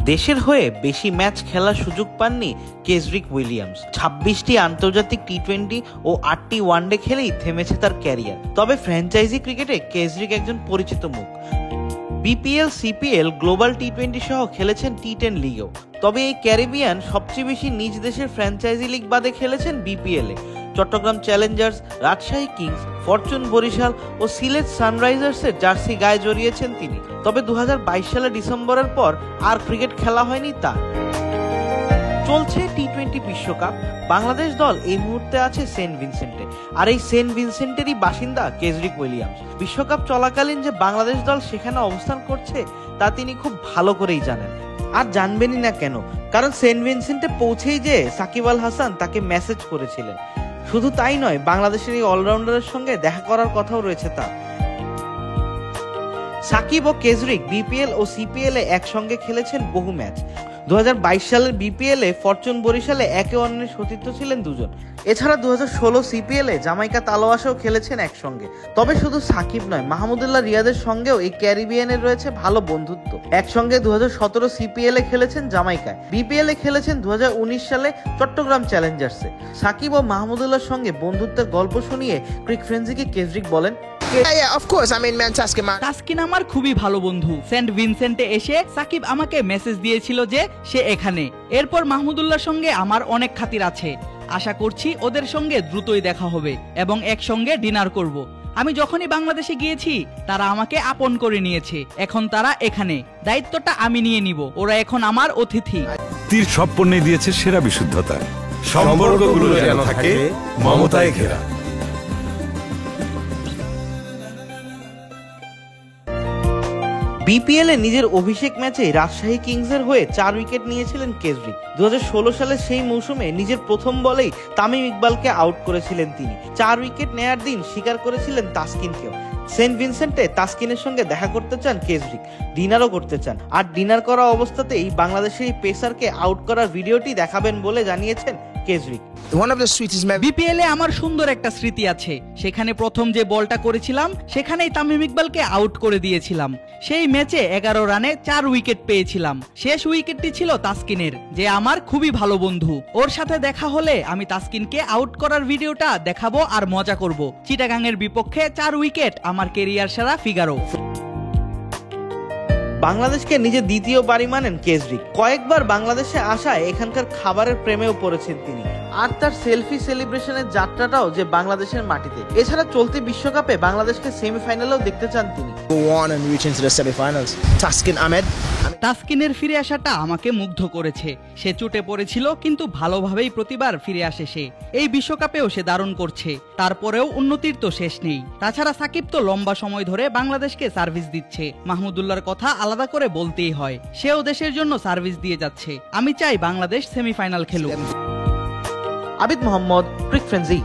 দেশের হয়ে বেশি ম্যাচ খেলার সুযোগ পাননি কেজরিক উইলিয়ামস। 26টি আন্তর্জাতিক টি20 ও 8টি ওয়ানডে খেলেই থেমেছে তার ক্যারিয়ার। তবে ফ্র্যাঞ্চাইজি ক্রিকেটে কেজরিক একজন পরিচিত মুখ। বিপিএল, সিপিএল, গ্লোবাল টি20 সহ খেলেছেন টি10 লিগেও। তবে এই ক্যারিবিয়ান সবচেয়ে বেশি নিজ দেশের ফ্র্যাঞ্চাইজি লিগ বাদে খেলেছেন বিপিএল এ। Chattogram challengers, Rajshahi kings, fortune Barishal ও সিলেট সানরাইজার্সের জার্সি গায়ে জড়িয়েছেন তিনি। তবে 2022 সালের ডিসেম্বরের পর আর ক্রিকেট খেলা হয়নি তার। চলছে টি20 বিশ্বকাপ। বাংলাদেশ দল এই মুহূর্তে আছে সেন্ট ভিনসেন্টে, আর এই সেন্ট ভিনসেন্টেরই বাসিন্দা কেজরিক উইলিয়ামস। বিশ্বকাপ চলাকালীন যে বাংলাদেশ দল সেখানে অবস্থান করছে তা তিনি খুব ভালো করেই জানেন। আর জানবেনই না কেন, কারণ সেন্ট ভিনসেন্টে পৌঁছেই যে সাকিব আল হাসান তাকে মেসেজ করেছিলেন। শুধু তাই নয়, বাংলাদেশের এই অলরাউন্ডারের সঙ্গে দেখা করার কথাও রয়েছে তার। সাকিব ও কেজরিক বিপিএল ও সিপিএল এ একসঙ্গে খেলেছেন বহু ম্যাচ। 2022 সালের বিপিএল এ ফরচুন বরিশালে একে অন্যের সতীর্থ ছিলেন দুজন। এছাড়া 2016 সিপিএল এ জামাইকা তালোয়াসেও খেলেছেন একসঙ্গে। তবে শুধু সাকিব নয়, মাহমুদুল্লাহ রিয়াদের সঙ্গেও এই ক্যারিবিয়ানের রয়েছে ভালো বন্ধুত্ব। একসঙ্গে 2017 সিপিএল এ খেলেছেন জামাইকায়, বিপিএল এ খেলেছেন 2019 সালে চট্টগ্রাম চ্যালেঞ্জার্সে। সাকিব ও মাহমুদুল্লাহর সঙ্গে বন্ধুত্বের গল্প শুনিয়ে ক্রিক ফ্রেন্সিকে কেজরিক বলেন, তাসকিন আমার খুবই ভালো বন্ধু। সেন্ট ভিনসেন্টে এসে সাকিব আমাকে মেসেজ দিয়েছিল যে সে এখানে। এরপর মাহমুদুল্লাহর সঙ্গে আমার অনেক খাতির আছে। আশা করছি ওদের সঙ্গে দ্রুতই দেখা হবে এবং একসঙ্গে ডিনার করব। আমি যখনই বাংলাদেশে গিয়েছি তারা আমাকে আপন করে নিয়েছে। এখন তারা এখানে, দায়িত্বটা আমি নিয়ে নিব। ওরা এখন আমার অতিথি। তীর সব পণ্যে দিয়েছে সেরা বিশুদ্ধতা। সম্পর্কগুলো যেন থাকে মমতায় ঘেরা। বিপিএল এ নিজের অভিষেক ম্যাচে রাজশাহী কিংসের হয়ে 4 উইকেট নিয়েছিলেন কেজরিক। 2016 সালের সেই মৌসুমে নিজের প্রথম বলেই তামিম ইকবালকে আউট করেছিলেন তিনি। 4 উইকেট নেয়ার দিন স্বীকার করেছিলেন তাসকিনকেও। সেন্ট ভিনসেন্টে তাসকিনের সঙ্গে দেখা করতে চান কেজরিক, ডিনারও করতে চান। আর ডিনার করা অবস্থাতেই বাংলাদেশের এই পেসারকে আউট করার ভিডিওটি দেখাবেন বলে জানিয়েছেন কেজরিক। বিপিএল এ আমার সুন্দর একটা স্মৃতি আছে। সেখানে প্রথম যে বলটা করেছিলাম সেখানেই তামিম ইকবালকে আউট করে দিয়েছিলাম। সেই ম্যাচে 11 রানে 4 উইকেট পেয়েছিলাম। শেষ উইকেটটি ছিল তাসকিনের, যে আমার খুবই ভালো বন্ধু। ওর সাথে দেখা হলে আমি তাসকিনকে আউট করার ভিডিওটা দেখাবো আর মজা করব। চিটাগাংয়ের বিপক্ষে 4 উইকেট আমার কেরিয়ার সেরা ফিগারও। বাংলাদেশকে নিজে দ্বিতীয় বাড়ি মানেন কেজরিক। কয়েকবার বাংলাদেশে আসায় এখানকার খাবারের প্রেমেও পড়েছেন তিনি। আর তার সেলফি সেলিব্রেশনের যাত্রাটাও যে বাংলাদেশের মাটিতে। এছাড়া চলতি বিশ্বকাপে বাংলাদেশকে সেমিফাইনালেও দেখতে চান তিনি। তাসকিনের ফিরে আসাটা আমাকে মুগ্ধ করেছে। সে চুটে পড়েছিল, কিন্তু ভালোভাবেই প্রতিবার ফিরে আসে সে। এই বিশ্বকাপেও সে দারুণ করছে। তারপরেও উন্নতির তো শেষ নেই। তাছাড়া সাকিব তো লম্বা সময় ধরে বাংলাদেশকে সার্ভিস দিচ্ছে। মাহমুদুল্লাহর কথা আলাদা করে বলতেই হয়, সেও দেশের জন্য সার্ভিস দিয়ে যাচ্ছে। আমি চাই বাংলাদেশ সেমিফাইনাল খেলুক। আবিদ মোহাম্মদ, ক্রিক ফ্রেন্সি।